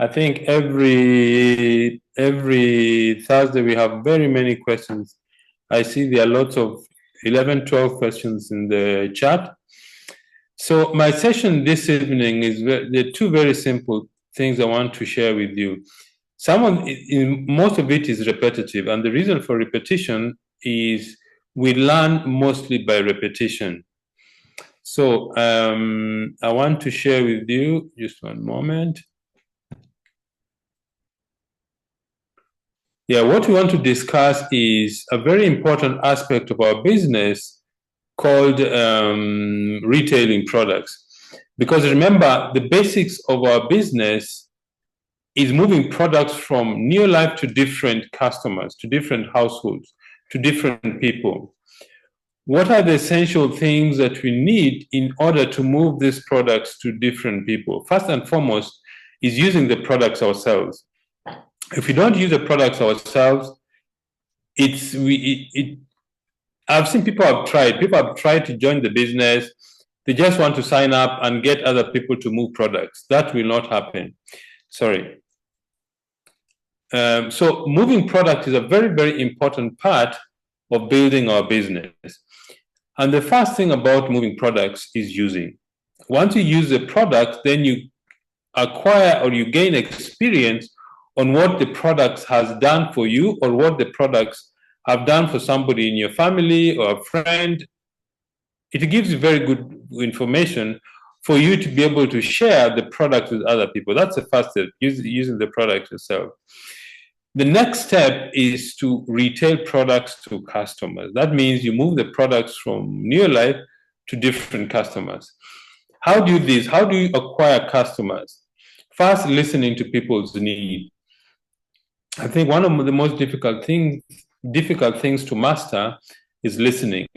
I think every Thursday we have very many questions. I see there are lots of 11, 12 questions in the chat. So my session this evening is there are two very simple things I want to share with you. Most of it is repetitive, and the reason for repetition is we learn mostly by repetition. So I want to share with you, just one moment. Yeah, what we want to discuss is a very important aspect of our business called retailing products. Because remember, the basics of our business is moving products from near life to different customers, to different households, to different people. What are the essential things that we need in order to move these products to different people? First and foremost is using the products ourselves. If we don't use the products ourselves, I've seen people have tried to join the business. They just want to sign up and get other people to move products. That will not happen. Sorry. So moving product is a very, very important part of building our business. And the first thing about moving products is using. Once you use the product, then you acquire or you gain experience on what the products has done for you or what the products have done for somebody in your family or a friend. It gives you very good information for you to be able to share the product with other people. That's the first step, using the product yourself. The next step is to retail products to customers. That means you move the products from near life to different customers. How do you do this? How do you acquire customers? First, listening to people's needs. I think one of the most difficult things to master is listening.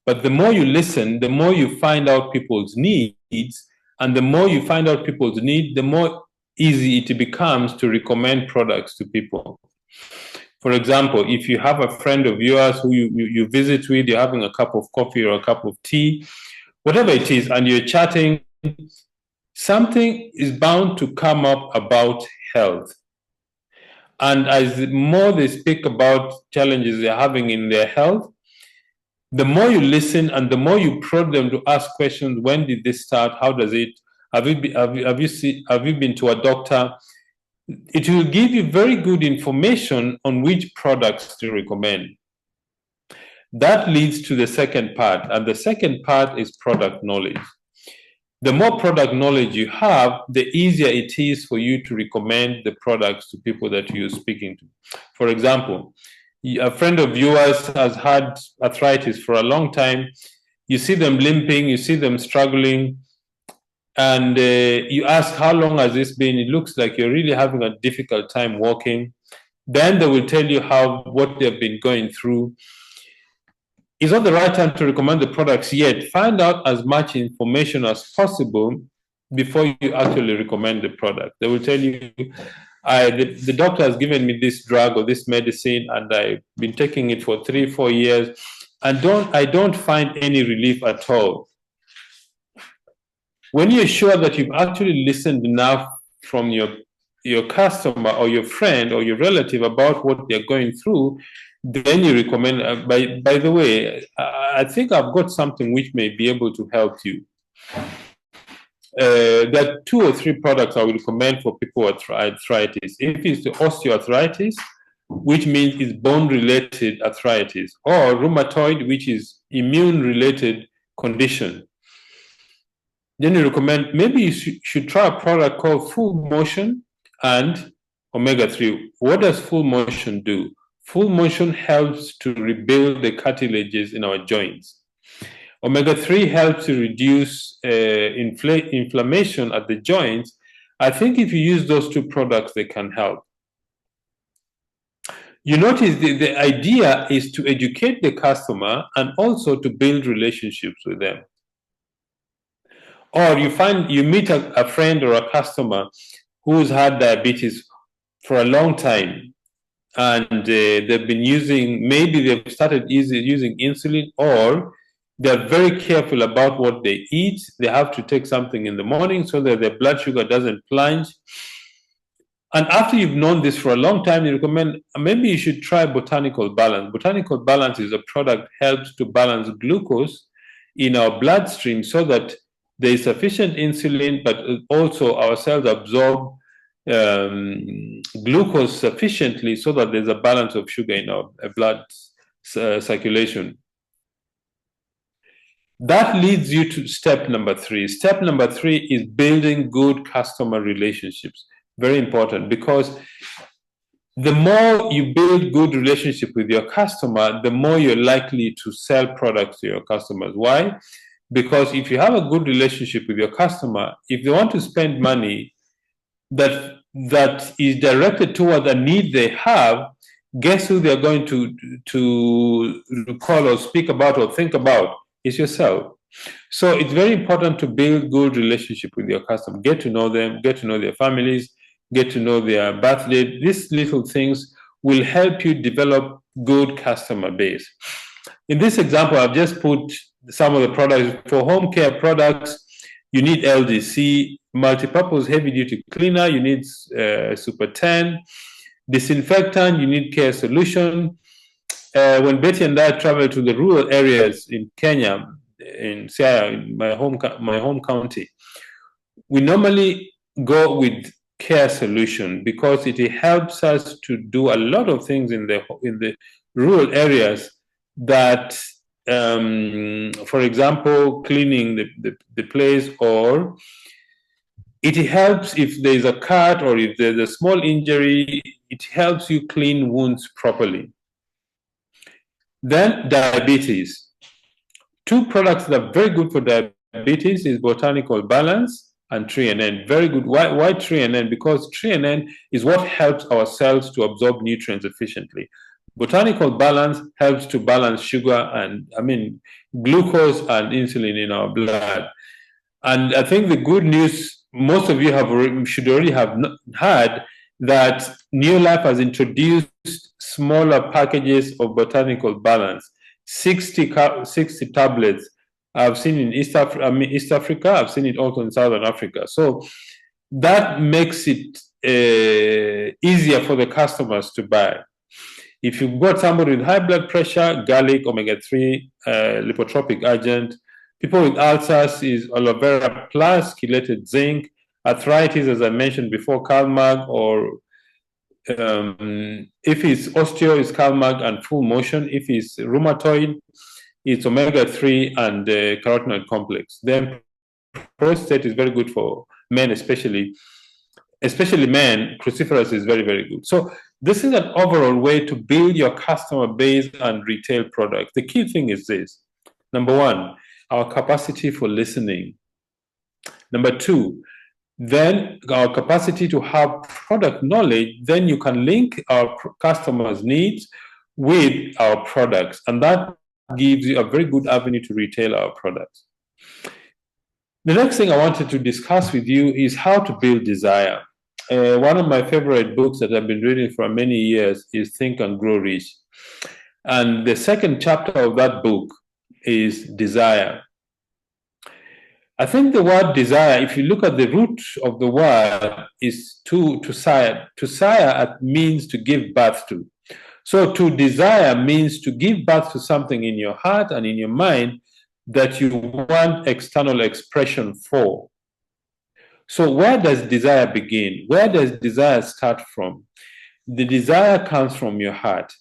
But the more you listen, the more you find out people's needs, and the more you find out people's needs, the more easy it becomes to recommend products to people. For example, if you have a friend of yours who you visit with, you're having a cup of coffee or a cup of tea, whatever it is, and you're chatting, something is bound to come up about health. And as more they speak about challenges they're having in their health, the more you listen and the more you prod them to ask questions. When did this start? How does it? Have you been to a doctor? It will give you very good information on which products to recommend. That leads to the second part, and the second part is product knowledge. The more product knowledge you have, the easier it is for you to recommend the products to people that you're speaking to. For example, a friend of yours has had arthritis for a long time. You see them limping, you see them struggling, and you ask, how long has this been? It looks like you're really having a difficult time walking. Then they will tell you what they've been going through. It's not the right time to recommend the products yet. Find out as much information as possible before you actually recommend the product. They will tell you, the doctor has given me this drug or this medicine, and I've been taking it for 3-4 years, and I don't find any relief at all. When you're sure that you've actually listened enough from your customer or your friend or your relative about what they're going through, then you recommend, by the way, I think I've got something which may be able to help you. There are 2 or 3 products I will recommend for people with arthritis. If it's the osteoarthritis, which means it's bone-related arthritis, or rheumatoid, which is immune-related condition, then you recommend, maybe you should try a product called Full Motion and Omega-3. What does Full Motion do? Full Motion helps to rebuild the cartilages in our joints. Omega-3 helps to reduce inflammation at the joints. I think if you use those 2 products, they can help. You notice the idea is to educate the customer and also to build relationships with them. Or you meet a friend or a customer who's had diabetes for a long time, and they've been maybe they've started using insulin, or they're very careful about what they eat. They have to take something in the morning so that their blood sugar doesn't plunge. And after you've known this for a long time, you recommend maybe you should try Botanical Balance. Botanical Balance is a product that helps to balance glucose in our bloodstream so that there is sufficient insulin, but also our cells absorb glucose sufficiently so that there's a balance of sugar in our blood circulation. That leads you to step number 3. Step number 3 is building good customer relationships. Very important, because the more you build good relationship with your customer, the more you're likely to sell products to your customers. Why? Because if you have a good relationship with your customer, if they want to spend money that is directed toward a need they have, guess who they're going to call or speak about or think about? Is yourself. So it's very important to build good relationship with your customer. Get to know them, get to know their families, get to know their birthday. These little things will help you develop good customer base. In this example, I've just put some of the products. For home care products, you need LDC, multi-purpose heavy-duty cleaner, you need Super 10. Disinfectant, you need Care Solution. When Betty and I travel to the rural areas in Kenya, in Siaya, in my home county, we normally go with Care Solution because it helps us to do a lot of things in the rural areas that, for example, cleaning the place, or it helps if there's a cut or if there's a small injury, it helps you clean wounds properly. Then diabetes. 2 products that are very good for diabetes is Botanical Balance and Tree and N. Very good. Why Tree and N? Because Tree and N is what helps our cells to absorb nutrients efficiently. Botanical Balance helps to balance sugar and, glucose and insulin in our blood. And I think the good news, most of you should already have had, that New Life has introduced smaller packages of Botanical Balance, 60 tablets. I've seen in East Africa. I've seen it also in Southern Africa. So that makes it easier for the customers to buy. If you've got somebody with high blood pressure, garlic, omega-3, lipotropic agent. People with ulcers is aloe vera plus chelated zinc. Arthritis, as I mentioned before, CalMag, or if it's osteo, it's CalMag and full motion. If it's rheumatoid, it's omega-3 and carotenoid complex. Then prostate is very good for men, especially men. Cruciferous is very, very good. So this is an overall way to build your customer base and retail products. The key thing is this. Number 1, our capacity for listening. Number 2, then our capacity to have product knowledge. Then you can link our customers' needs with our products, and that gives you a very good avenue to retail our products. The next thing I wanted to discuss with you is how to build desire. One of my favorite books that I've been reading for many years is Think and Grow Rich. And the second chapter of that book is desire. I think the word desire, if you look at the root of the word, is to sire. To sire means to give birth to. So to desire means to give birth to something in your heart and in your mind that you want external expression for. So where does desire begin? Where does desire start from? The desire comes from your heart.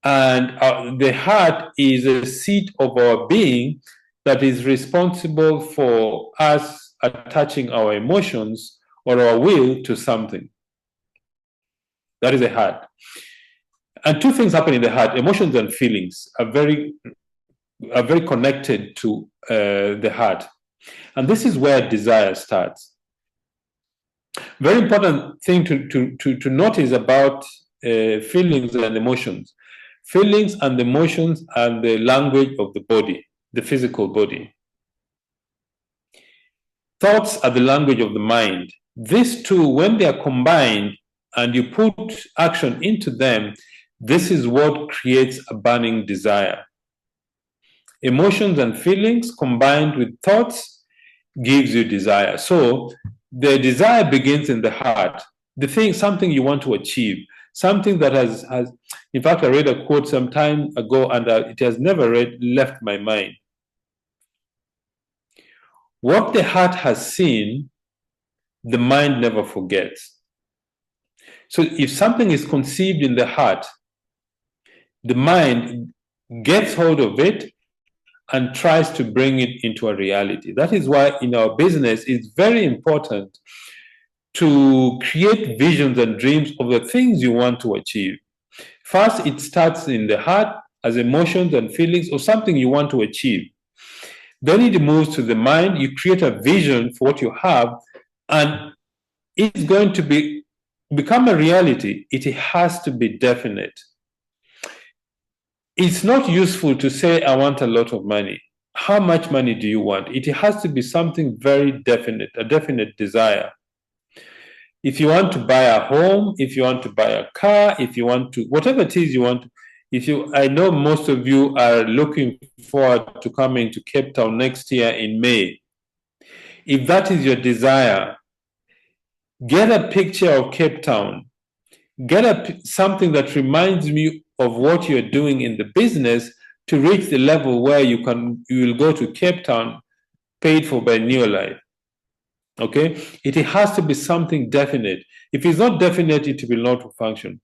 And the heart is a seat of our being that is responsible for us attaching our emotions or our will to something. That is the heart. And 2 things happen in the heart. Emotions and feelings are very connected to the heart. And this is where desire starts. Very important thing to notice about feelings and emotions. Feelings and emotions are the language of the body, the physical body. Thoughts are the language of the mind. These 2, when they are combined and you put action into them, this is what creates a burning desire. Emotions and feelings combined with thoughts gives you desire. So The desire begins in the heart. The thing, something you want to achieve, something that has in fact, I read a quote some time ago, and it has never left my mind. What the heart has seen, the mind never forgets. So if something is conceived in the heart, the mind gets hold of it and tries to bring it into a reality. That is why in our business, it's very important to create visions and dreams of the things you want to achieve. First, it starts in the heart as emotions and feelings of something you want to achieve. Then it moves to the mind. You create a vision for what you have, and it's going to become a reality. It has to be definite. It's not useful to say, I want a lot of money. How much money do you want? It has to be something very definite, a definite desire. If you want to buy a home, if you want to buy a car, if you want to, whatever it is you want, I know most of you are looking forward to coming to Cape Town next year in May. If that is your desire, get a picture of Cape Town. Get something that reminds me of what you're doing in the business to reach the level where you will go to Cape Town paid for by New Life. Okay? It has to be something definite. If it's not definite, it will not function.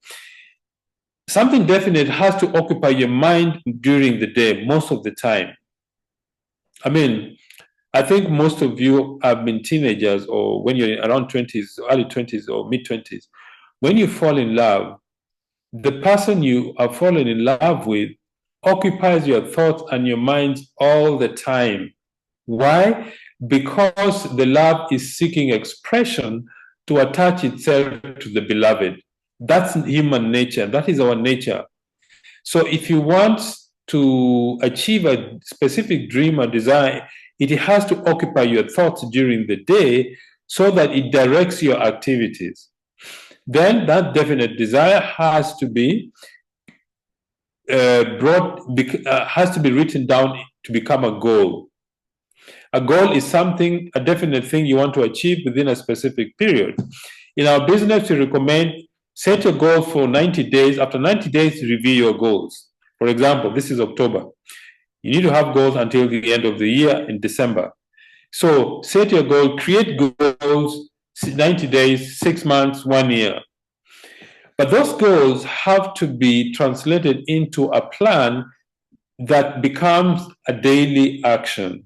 Something definite has to occupy your mind during the day, most of the time. I mean, I think most of you have been teenagers, or when you're around 20s, early 20s or mid 20s. When you fall in love, the person you are falling in love with occupies your thoughts and your mind all the time. Why? Because the love is seeking expression to attach itself to the beloved. That's human nature. That is our nature. So if you want to achieve a specific dream or desire, it has to occupy your thoughts during the day so that it directs your activities. Then that definite desire has to be has to be written down to become a goal. A goal is something, a definite thing you want to achieve within a specific period. In our business, we recommend set your goal for 90 days. After 90 days, review your goals. For example, this is October. You need to have goals until the end of the year in December. So set your goal, create goals, 90 days, 6 months, 1 year. But those goals have to be translated into a plan that becomes a daily action.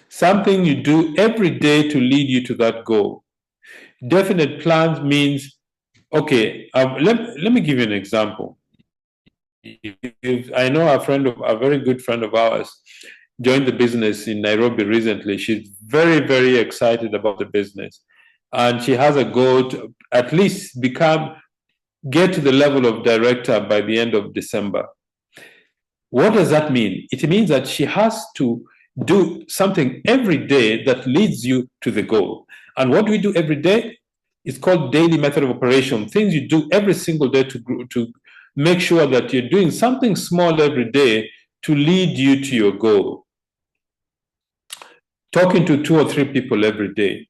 Something you do every day to lead you to that goal. Definite plans means, okay, let me give you an example. If I know a very good friend of ours joined the business in Nairobi recently. She's very, very excited about the business. And she has a goal to at least get to the level of director by the end of December. What does that mean? It means that she has to do something every day that leads you to the goal. And what do we do every day? It's called daily method of operation. Things you do every single day to make sure that you're doing something small every day to lead you to your goal. Talking to 2 or 3 people every day,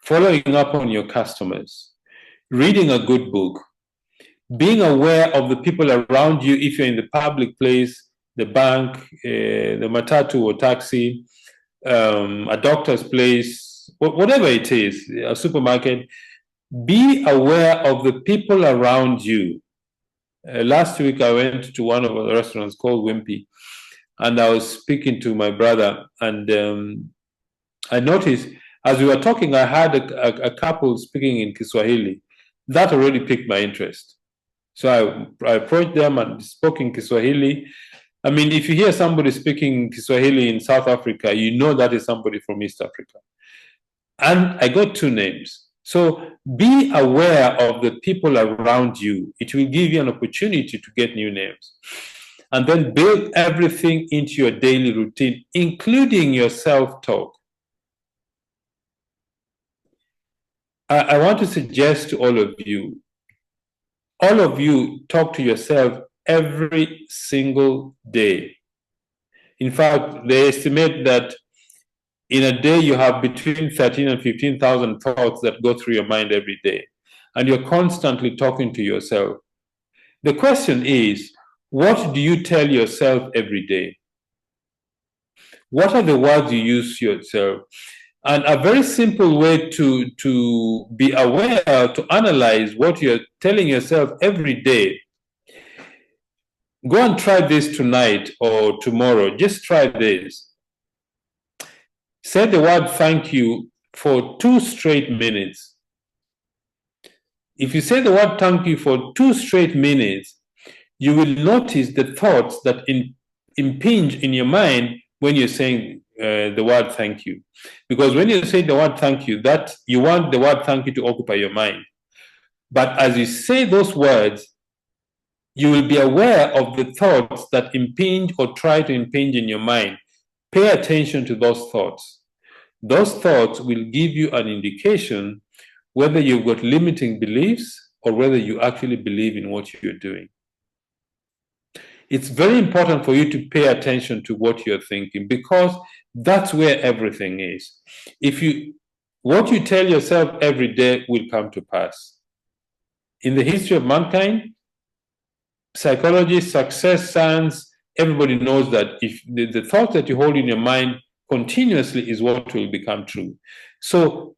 following up on your customers, reading a good book, being aware of the people around you if you're in the public place, the bank, the matatu or taxi, a doctor's place, whatever it is, a supermarket. Be aware of the people around you. Last week, I went to one of the restaurants called Wimpy, and I was speaking to my brother, and I noticed as we were talking, I had a couple speaking in Kiswahili. That already piqued my interest. So I approached them and spoke in Kiswahili. I mean, if you hear somebody speaking Kiswahili in South Africa, you know that is somebody from East Africa. And I got 2 names. So be aware of the people around you. It will give you an opportunity to get new names. And then build everything into your daily routine, including your self-talk. I want to suggest to all of you talk to yourself every single day. In fact, they estimate that in a day you have between 13 and 15,000 thoughts that go through your mind every day, and you're constantly talking to yourself. The question is, what do you tell yourself every day? What are the words you use to yourself? And a very simple way to be aware, to analyze what you're telling yourself every day. Go and try this tonight or tomorrow. Just try this. Say the word thank you for 2 straight minutes. If you say the word thank you for 2 straight minutes, you will notice the thoughts that impinge in your mind when you're saying the word thank you. Because when you say the word thank you, that you want the word thank you to occupy your mind. But as you say those words, you will be aware of the thoughts that impinge or try to impinge in your mind. Pay attention to those thoughts. Those thoughts will give you an indication whether you've got limiting beliefs or whether you actually believe in what you're doing. It's very important for you to pay attention to what you're thinking, because that's where everything is. What you tell yourself every day will come to pass. In the history of mankind, psychology, success, science, everybody knows that if the thought that you hold in your mind continuously is what will become true. So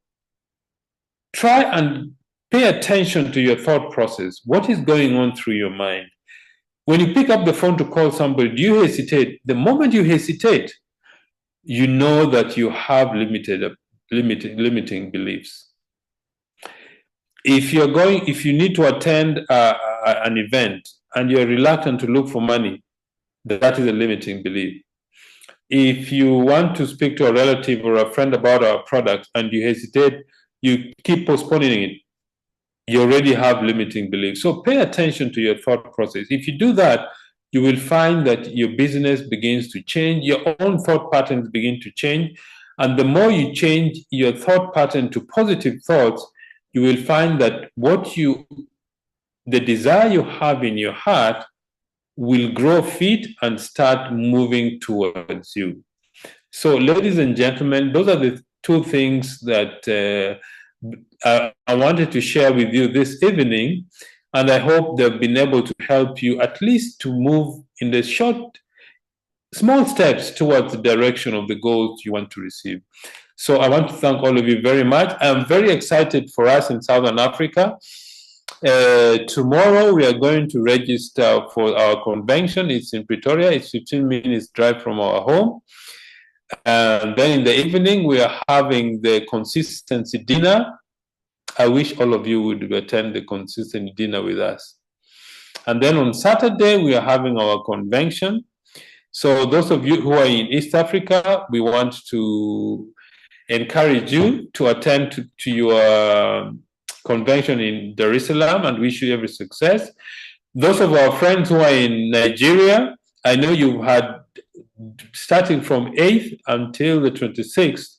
try and pay attention to your thought process. What is going on through your mind? When you pick up the phone to call somebody, do you hesitate? The moment you hesitate, you know that you have limiting beliefs. If you need to attend an event and you're reluctant to look for money, that is a limiting belief. If you want to speak to a relative or a friend about our product and you hesitate, you keep postponing it, you already have limiting beliefs. So pay attention to your thought process. If you do that, you will find that your business begins to change, your own thought patterns begin to change. And the more you change your thought pattern to positive thoughts, you will find that the desire you have in your heart will grow feet and start moving towards you. So, ladies and gentlemen, those are the 2 things that I wanted to share with you this evening, and I hope they've been able to help you at least to move in the small steps towards the direction of the goals you want to receive. So I want to thank all of you very much. I'm very excited for us in Southern Africa. Tomorrow we are going to register for our convention. It's in Pretoria. It's 15 minutes drive from our home. And then in the evening, we are having the consistency dinner. I wish all of you would attend the consistency dinner with us. And then on Saturday, we are having our convention. So those of you who are in East Africa, we want to encourage you to attend to your convention in Dar es Salaam and wish you every success. Those of our friends who are in Nigeria, I know you've had, starting from 8th until the 26th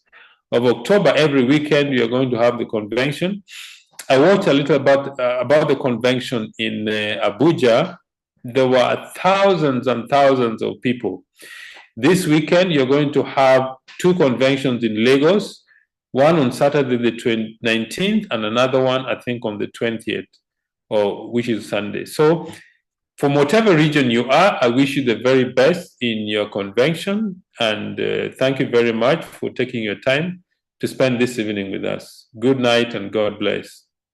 of October, every weekend we are going to have the convention. I watched a little about the convention in Abuja. There were thousands and thousands of people. This weekend, you're going to have 2 conventions in Lagos, one on Saturday the 19th and another one, I think, on the 20th, which is Sunday. So from whatever region you are, I wish you the very best in your convention, and thank you very much for taking your time to spend this evening with us. Good night and God bless.